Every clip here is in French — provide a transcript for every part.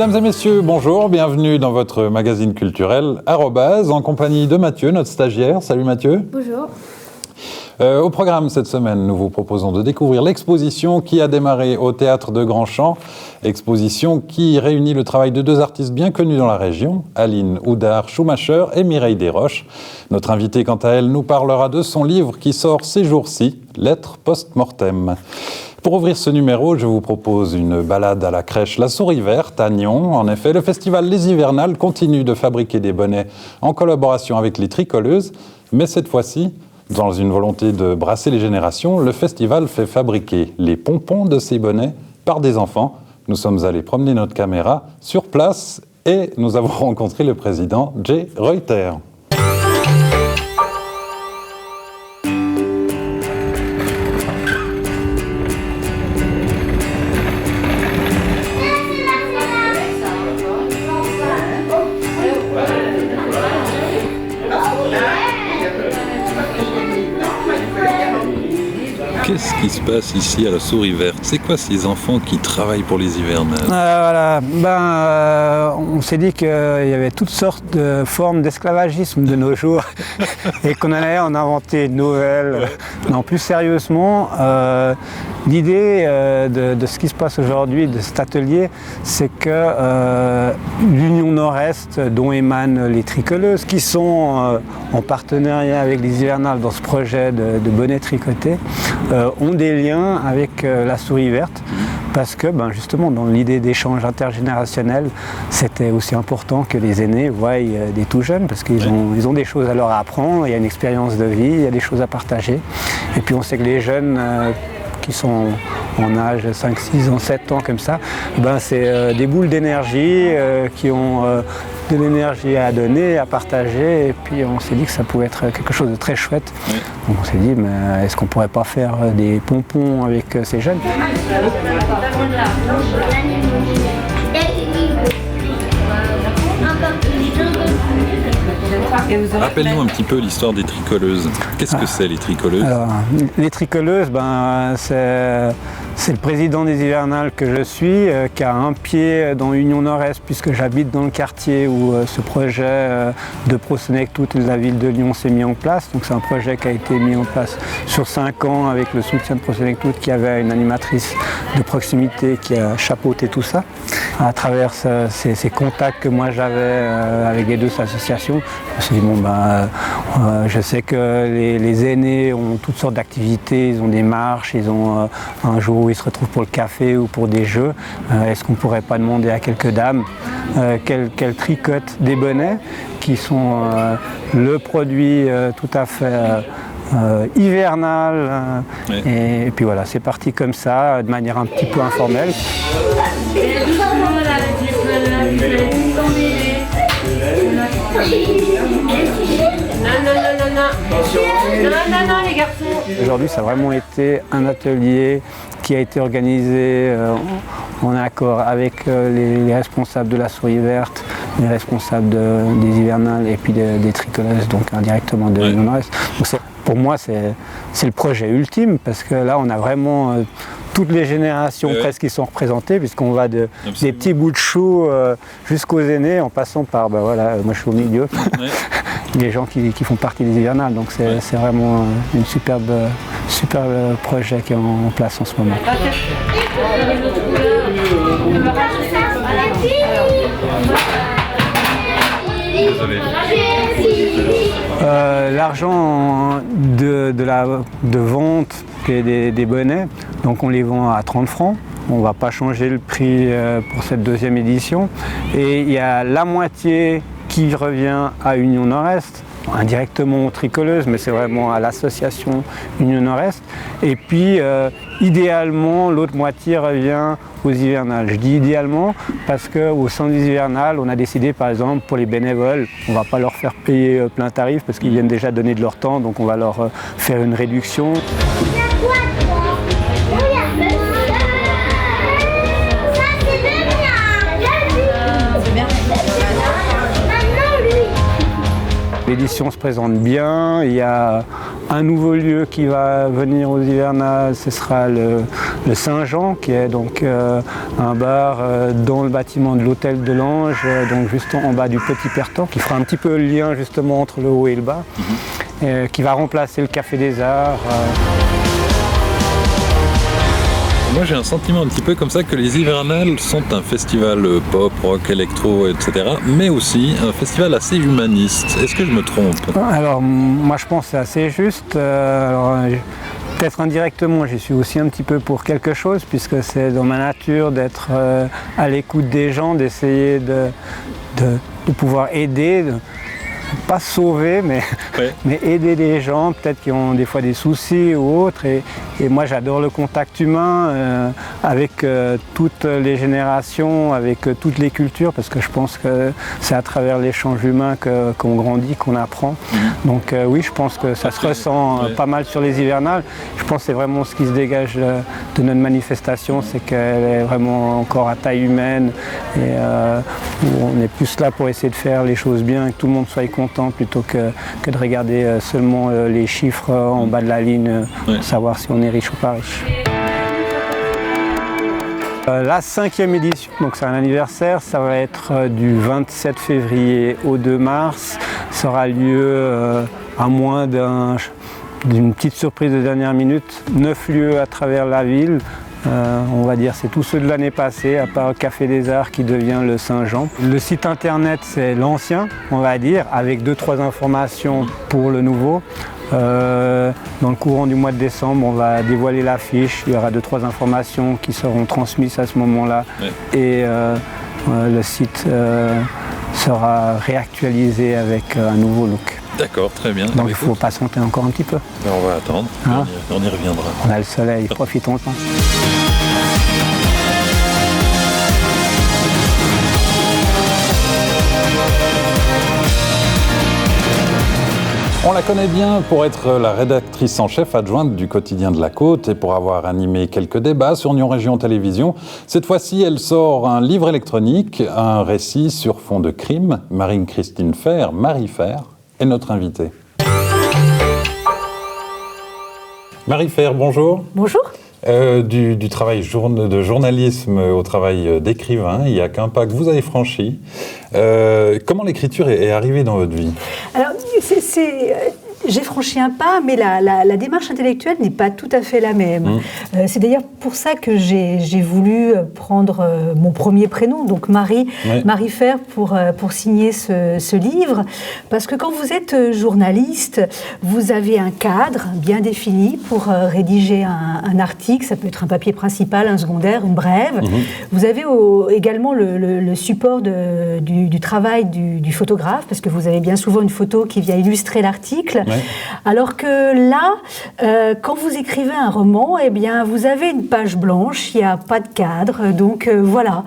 Mesdames et messieurs, bonjour, bienvenue dans votre magazine culturel Arrobase, en compagnie de Mathieu, notre stagiaire. Salut Mathieu. Bonjour. Au programme cette semaine, nous vous proposons de découvrir l'exposition qui a démarré au Théâtre de Grandchamp. Exposition qui réunit le travail de deux artistes bien connus dans la région, Aline Oudard-Schumacher et Mireille Desroches. Notre invitée, quant à elle, nous parlera de son livre qui sort ces jours-ci, Lettres post-mortem. Pour ouvrir ce numéro, je vous propose une balade à la crèche La Souris Verte à Nyon. En effet, le festival Les Hivernales continue de fabriquer des bonnets en collaboration avec les tricoleuses, mais cette fois-ci, dans une volonté de brasser les générations, le festival fait fabriquer les pompons de ces bonnets par des enfants. Nous sommes allés promener notre caméra sur place et nous avons rencontré le président Jay Reuter. Qu'est-ce qui se passe ici à la Souris Verte? C'est quoi ces enfants qui travaillent pour les hivernales? On s'est dit qu'il y avait toutes sortes de formes d'esclavagisme de nos jours et qu'on allait en inventer une nouvelle. Non, plus sérieusement, l'idée de ce qui se passe aujourd'hui, de cet atelier, c'est que l'Union Nord-Est, dont émanent les tricoleuses, qui sont en partenariat avec les hivernales dans ce projet de bonnets tricotés, ont des liens avec la Souris Verte parce que justement dans l'idée d'échange intergénérationnel, c'était aussi important que les aînés voient des tout jeunes parce qu'ils ont des choses à leur apprendre, il y a une expérience de vie, il y a des choses à partager. Et puis on sait que les jeunes qui sont en âge 5, 6 ans, 7 ans comme ça, c'est des boules d'énergie qui ont de l'énergie à donner, à partager, et puis on s'est dit que ça pouvait être quelque chose de très chouette. Oui. Donc on s'est dit, mais est-ce qu'on pourrait pas faire des pompons avec ces jeunes? Rappelle-nous un petit peu l'histoire des tricoleuses. Qu'est-ce que c'est les tricoleuses? Alors, les tricoleuses, c'est le président des hivernales que je suis, qui a un pied dans Union Nord-Est puisque j'habite dans le quartier où ce projet de Prosenectut de la ville de Lyon s'est mis en place. Donc c'est un projet qui a été mis en place sur 5 ans avec le soutien de Prosenectut qui avait une animatrice de proximité qui a chapeauté tout ça. À travers ces contacts que moi j'avais avec les deux associations, je me suis dit je sais que les aînés ont toutes sortes d'activités, ils ont des marches, ils ont un jour où ils se retrouvent pour le café ou pour des jeux. Est-ce qu'on ne pourrait pas demander à quelques dames qu'elles tricotent des bonnets qui sont le produit tout à fait hivernal. Et puis voilà, c'est parti comme ça, de manière un petit peu informelle. Non, les garçons. Aujourd'hui, ça a vraiment été un atelier qui a été organisé en accord avec les responsables de la Souris Verte, les responsables des hivernales et puis des tricoleuses, donc indirectement de l'Union Nord-Est. Pour moi, c'est le projet ultime parce que là, on a vraiment toutes les générations presque qui sont représentées puisqu'on va des petits bouts de chou jusqu'aux aînés en passant par, moi je suis au milieu, les gens qui font partie des hivernales. Donc c'est vraiment une superbe projet qui est en place en ce moment. L'argent de vente des bonnets, donc on les vend à 30 francs. On ne va pas changer le prix pour cette deuxième édition. Et il y a la moitié qui revient à Union Nord-Est, indirectement aux tricoleuses, mais c'est vraiment à l'association Union Nord-Est. Et puis, idéalement, l'autre moitié revient aux hivernales. Je dis idéalement parce qu'au sein des hivernales, on a décidé, par exemple, pour les bénévoles, on ne va pas leur faire payer plein tarif parce qu'ils viennent déjà donner de leur temps, donc on va leur faire une réduction. L'édition se présente bien, il y a un nouveau lieu qui va venir aux hivernales, ce sera le Saint-Jean, qui est donc un bar dans le bâtiment de l'hôtel de l'Ange, donc juste en bas du Petit Pertan, qui fera un petit peu le lien justement entre le haut et le bas, qui va remplacer le Café des Arts. Moi j'ai un sentiment un petit peu comme ça que les hivernales sont un festival pop, rock, électro, etc. mais aussi un festival assez humaniste. Est-ce que je me trompe? Alors moi je pense que c'est assez juste. Peut-être indirectement j'y suis aussi un petit peu pour quelque chose, puisque c'est dans ma nature d'être à l'écoute des gens, d'essayer de pouvoir aider. Pas sauver, mais aider les gens, peut-être qui ont des fois des soucis ou autres. Et moi, j'adore le contact humain avec toutes les générations, avec toutes les cultures, parce que je pense que c'est à travers l'échange humain qu'on grandit, qu'on apprend. Donc oui, je pense que ça se ressent pas mal sur les hivernales. Je pense que c'est vraiment ce qui se dégage de notre manifestation, c'est qu'elle est vraiment encore à taille humaine et où on est plus là pour essayer de faire les choses bien et que tout le monde soit content plutôt que de regarder seulement les chiffres en bas de la ligne, pour savoir si on est riche ou pas riche. La 5e édition, donc c'est un anniversaire, ça va être du 27 février au 2 mars. Ça aura lieu à moins d'une petite surprise de dernière minute, 9 lieux à travers la ville. On va dire c'est tous ceux de l'année passée, à part le Café des Arts qui devient le Saint-Jean. Le site internet c'est l'ancien, on va dire, avec 2-3 informations pour le nouveau. Dans le courant du mois de décembre, on va dévoiler l'affiche, il y aura 2-3 informations qui seront transmises à ce moment-là. Et le site sera réactualisé avec un nouveau look. D'accord, très bien. Donc il faut patienter encore un petit peu. On va attendre, on y reviendra. On a le soleil, profitons-en. On la connaît bien pour être la rédactrice en chef adjointe du quotidien de la Côte et pour avoir animé quelques débats sur Nyon Région Télévision. Cette fois-ci, elle sort un livre électronique, un récit sur fond de crime. Marie-Christine Fer, Marie Fer, est notre invitée. Marie Fer, bonjour. Bonjour. Du travail de journalisme au travail d'écrivain, il n'y a qu'un pas que vous avez franchi. Comment l'écriture est arrivée dans votre vie? Alors, j'ai franchi un pas, mais la démarche intellectuelle n'est pas tout à fait la même. C'est d'ailleurs pour ça que j'ai voulu prendre mon premier prénom, donc Marie Fer, pour signer ce livre. Parce que quand vous êtes journaliste, vous avez un cadre bien défini pour rédiger un article. Ça peut être un papier principal, un secondaire, une brève. Vous avez également le support du travail du photographe, parce que vous avez bien souvent une photo qui vient illustrer l'article. Alors que là, quand vous écrivez un roman, eh bien, vous avez une page blanche, il n'y a pas de cadre, donc voilà,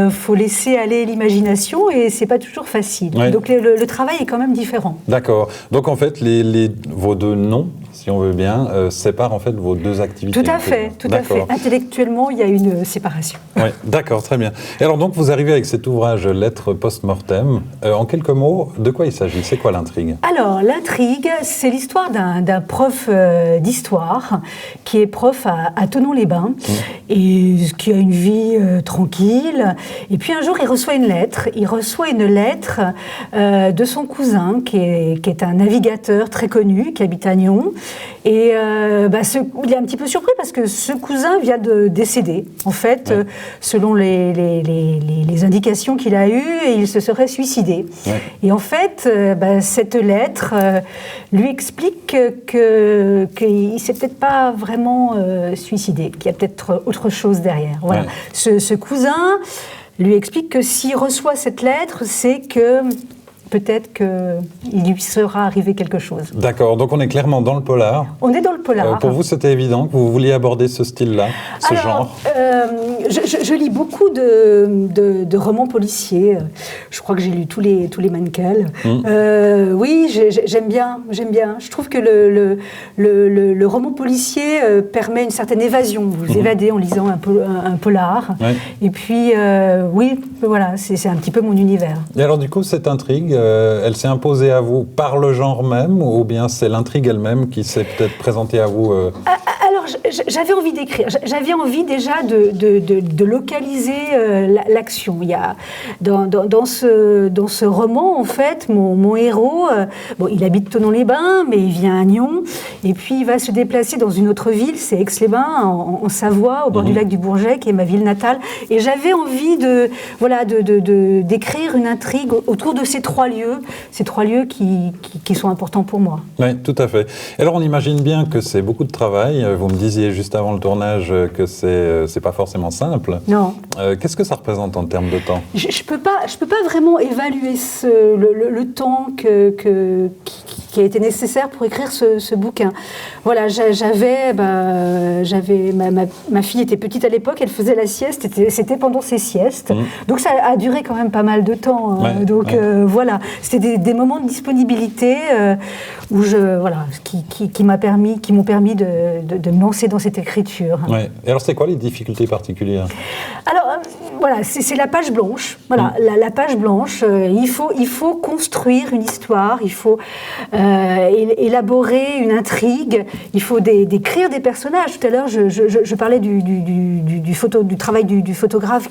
faut laisser aller l'imagination et c'est pas toujours facile. Donc le travail est quand même différent. D'accord. Donc en fait, vos deux noms, si on veut bien, séparent en fait vos deux activités. Tout à fait, tout à fait. Intellectuellement, il y a une séparation. Oui, d'accord, très bien. Et alors donc vous arrivez avec cet ouvrage Lettres post-mortem. En quelques mots, de quoi il s'agit? C'est quoi l'intrigue? Alors l'intrigue, c'est l'histoire d'un prof d'histoire qui est prof à Thonon-les-Bains et qui a une vie tranquille. Et puis un jour, il reçoit une lettre. Il reçoit une lettre de son cousin qui est un navigateur très connu, qui habite à Nyon. Et il est un petit peu surpris parce que ce cousin vient de décéder. En fait, selon les indications qu'il a eues, il se serait suicidé. Et en fait, cette lettre lui explique qu'il ne s'est peut-être pas vraiment suicidé, qu'il y a peut-être autre chose derrière. Voilà. Ce cousin lui explique que s'il reçoit cette lettre, c'est que peut-être qu'il lui sera arrivé quelque chose. D'accord, donc on est clairement dans le polar. On est dans le polar. Pour vous, c'était évident que vous vouliez aborder ce style-là, genre je lis beaucoup de romans policiers. Je crois que j'ai lu tous les Mankel. Oui, j'aime bien. Je trouve que le roman policier permet une certaine évasion. Vous vous évadez en lisant un polar. Et puis, oui, voilà, c'est un petit peu mon univers. Et alors du coup, cette intrigue, elle s'est imposée à vous par le genre même, ou bien c'est l'intrigue elle-même qui s'est peut-être présentée à vous Alors, j'avais envie d'écrire. J'avais envie déjà de localiser l'action. Il y a dans ce roman, en fait, mon héros, il habite Thonon-les-Bains, mais il vient à Nyon, et puis il va se déplacer dans une autre ville, c'est Aix-les-Bains, en Savoie, au bord du lac du Bourget, qui est ma ville natale. Et j'avais envie d'écrire une intrigue autour de ces trois lieux qui sont importants pour moi. Oui, tout à fait. Alors, on imagine bien que c'est beaucoup de travail. Vous me disiez juste avant le tournage que c'est pas forcément simple. Non. Qu'est-ce que ça représente en termes de temps ? Je peux pas vraiment évaluer le temps qui a été nécessaire pour écrire ce bouquin. Voilà, ma fille était petite à l'époque, elle faisait la sieste, c'était pendant ses siestes. Donc ça a duré quand même pas mal de temps. Voilà, c'était des moments de disponibilité qui m'ont permis de me lancer dans cette écriture. Ouais. Et alors, c'est quoi les difficultés particulières ? Alors, c'est la page blanche. Voilà, la page blanche. Il faut construire une histoire, il faut élaborer une intrigue, il faut décrire des personnages. Tout à l'heure, je parlais du travail du photographe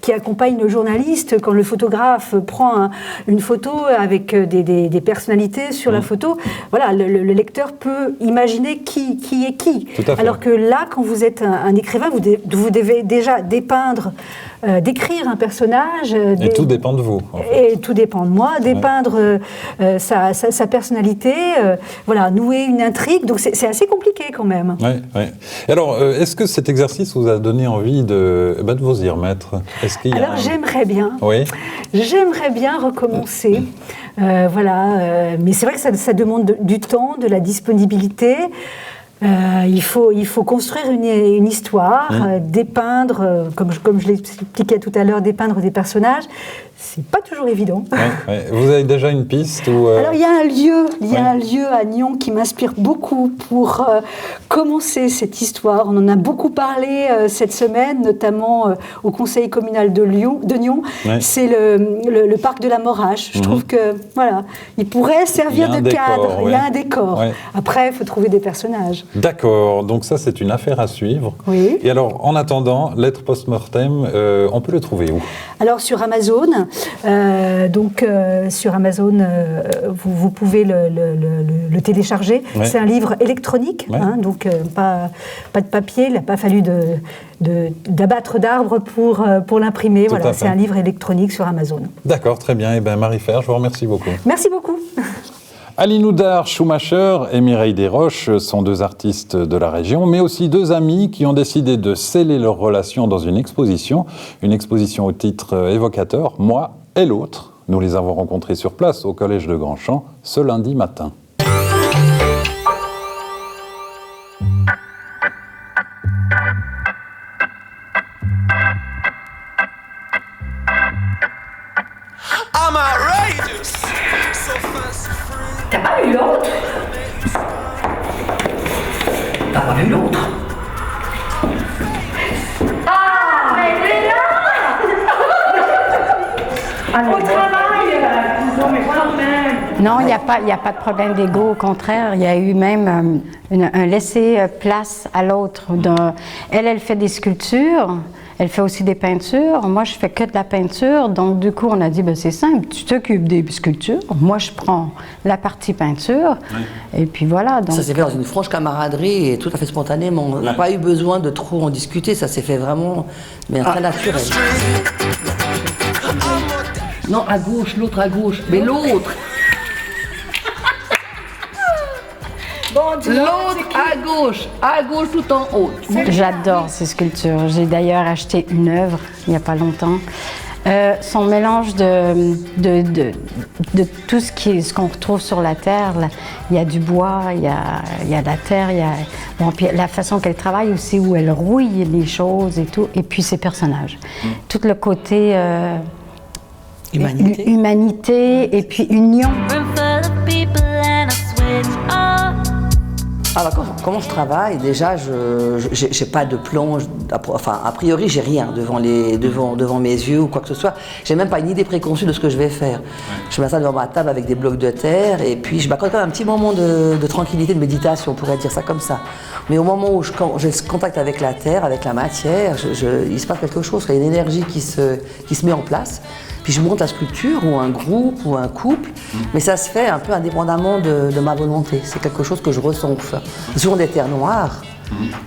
qui accompagne le journaliste. Quand le photographe prend une photo avec des personnalités sur la photo, voilà, le lecteur peut imaginer qui est qui. Alors que là, quand vous êtes un écrivain, vous devez déjà décrire un personnage. Et tout dépend de vous. En fait. Et tout dépend de moi, dépeindre sa personnalité, nouer une intrigue. Donc c'est assez compliqué quand même. Oui. Alors, est-ce que cet exercice vous a donné envie de vous y remettre ? J'aimerais bien. Oui. J'aimerais bien recommencer. Mais c'est vrai que ça demande du temps, de la disponibilité. Il faut construire une histoire, dépeindre, comme je l'expliquais tout à l'heure, dépeindre des personnages. C'est pas toujours évident. Vous avez déjà une piste Alors il y a un lieu à Nyon qui m'inspire beaucoup pour commencer cette histoire. On en a beaucoup parlé cette semaine, notamment au conseil communal de Nyon. C'est le parc de la Morache. Je trouve que il pourrait servir de cadre. Il y a un décor. Après, il faut trouver des personnages. D'accord. Donc ça, c'est une affaire à suivre. Oui. Et alors, en attendant, Lettres post-mortem, on peut le trouver où ? Alors sur Amazon. Sur Amazon, vous pouvez le télécharger. C'est un livre électronique, donc pas de papier. Il n'a pas fallu d'abattre d'arbres pour l'imprimer. Voilà, c'est un livre électronique sur Amazon. D'accord, très bien. Et Marie-Fer, je vous remercie beaucoup. Merci beaucoup. Aline Oudard-Schumacher et Mireille Desroches sont deux artistes de la région, mais aussi deux amis qui ont décidé de sceller leur relation dans une exposition au titre évocateur, Moi et l'autre. Nous les avons rencontrés sur place au Collège de Grandchamp ce lundi matin. T'as pas vu l'autre ? T'as pas vu l'autre ? Ah, mais elle est là. Au travail. Non, mais quand même. Non, il n'y a pas de problème d'ego. Au contraire, il y a eu même un laisser-place à l'autre. Elle fait des sculptures. Elle fait aussi des peintures. Moi, je fais que de la peinture. Donc, du coup, on a dit, c'est simple, tu t'occupes des sculptures. Moi, je prends la partie peinture. Et puis voilà. Donc... Ça s'est fait dans une franche camaraderie et tout à fait spontanément. On n'a pas eu besoin de trop en discuter. Ça s'est fait vraiment, mais très naturel. Non, à gauche, l'autre à gauche. Mais l'autre L'autre à gauche tout en haut. J'adore ces sculptures. J'ai d'ailleurs acheté une œuvre il n'y a pas longtemps. Son mélange de tout ce qu'on retrouve sur la terre. Là. Il y a du bois, il y a de la terre, puis la façon qu'elle travaille aussi, où elle rouille les choses et tout, et puis ses personnages. Tout le côté humanité et puis union. Alors, comment je travaille? Déjà, je n'ai pas de plan. Enfin, a priori, j'ai rien devant mes yeux ou quoi que ce soit. J'ai même pas une idée préconçue de ce que je vais faire. Je m'installe devant ma table avec des blocs de terre et puis je m'accorde quand même un petit moment de tranquillité, de méditation, on pourrait dire ça comme ça. Mais au moment où j'ai ce contact avec la terre, avec la matière, il se passe quelque chose. Il y a une énergie qui se met en place. Puis je monte la sculpture, ou un groupe, ou un couple, mais ça se fait un peu indépendamment de ma volonté. C'est quelque chose que je ressens. C'est souvent des terres noires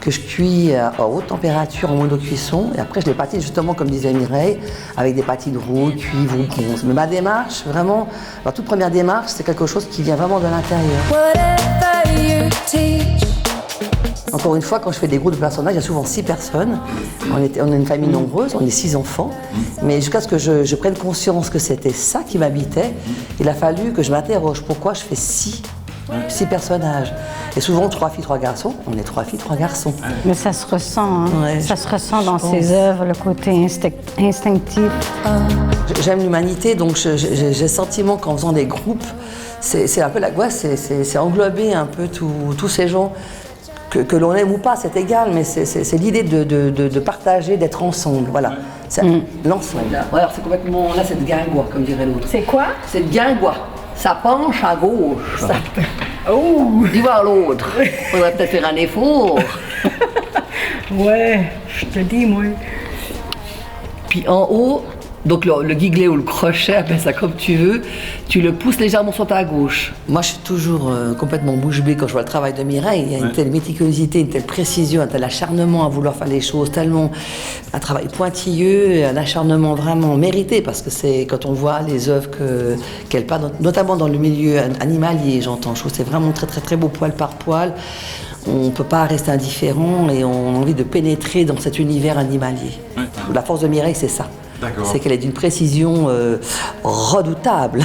que je cuis à haute température en mono-cuisson, et après je les patine justement, comme disait Mireille, avec des patines rouges, cuivre ou bronze. Mais ma démarche, vraiment, ma toute première démarche, c'est quelque chose qui vient vraiment de l'intérieur. Encore une fois, quand je fais des groupes de personnages, il y a souvent 6 personnes. On est une famille nombreuse, on est 6 enfants. Mais jusqu'à ce que je prenne conscience que c'était ça qui m'habitait, il a fallu que je m'interroge pourquoi je fais 6 personnages. Et souvent 3 filles, 3 garçons. On est 3 filles, 3 garçons. Mais ça se ressent, hein? Ouais, ça se ressent dans ses œuvres, le côté instinctif. J'aime l'humanité, donc j'ai le sentiment qu'en faisant des groupes, c'est un peu c'est englober un peu tous ces gens. Que l'on aime ou pas, c'est égal, mais c'est l'idée de partager, d'être ensemble, voilà. C'est l'ensemble. Alors c'est complètement, là c'est de guingois, comme dirait l'autre. C'est quoi? C'est de guingois. Ça penche à gauche. Oh, dis voir l'autre. Faudrait peut-être faire un effort. Ouais, je te dis, moi. Puis en haut, donc le guiglet ou le crochet, appelle ça comme tu veux, tu le pousses légèrement sur ta gauche. Moi, je suis toujours complètement bouche bée quand je vois le travail de Mireille. Il y a une telle méticulosité, une telle précision, un tel acharnement à vouloir faire les choses, tellement un travail pointilleux, un acharnement vraiment mérité, parce que c'est quand on voit les œuvres qu'elle peint, notamment dans le milieu animalier, j'entends. Je trouve que c'est vraiment très très très beau, poil par poil. On ne peut pas rester indifférent et on a envie de pénétrer dans cet univers animalier. La force de Mireille, c'est ça. C'est qu'elle est d'une précision redoutable.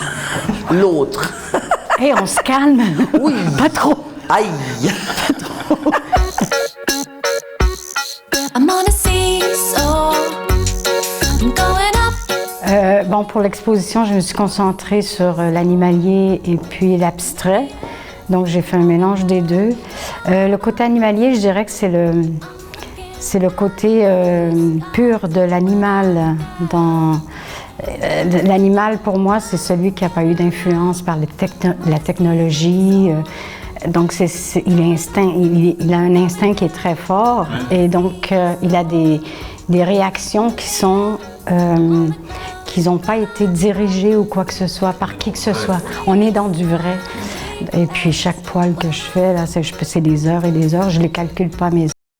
L'autre. Hé, on se calme. Oui. Pas trop. Aïe. Bon, pour l'exposition, je me suis concentrée sur l'animalier et puis l'abstrait. Donc, j'ai fait un mélange des deux. Le côté animalier, je dirais que c'est le côté pur de l'animal. L'animal, pour moi, c'est celui qui n'a pas eu d'influence par la technologie. Donc, il a un instinct qui est très fort. Et donc, il a des réactions qui n'ont pas été dirigées ou quoi que ce soit, par qui que ce soit. On est dans du vrai. Et puis, chaque poil que je fais, là, c'est des heures et des heures. Je ne les calcule pas, mes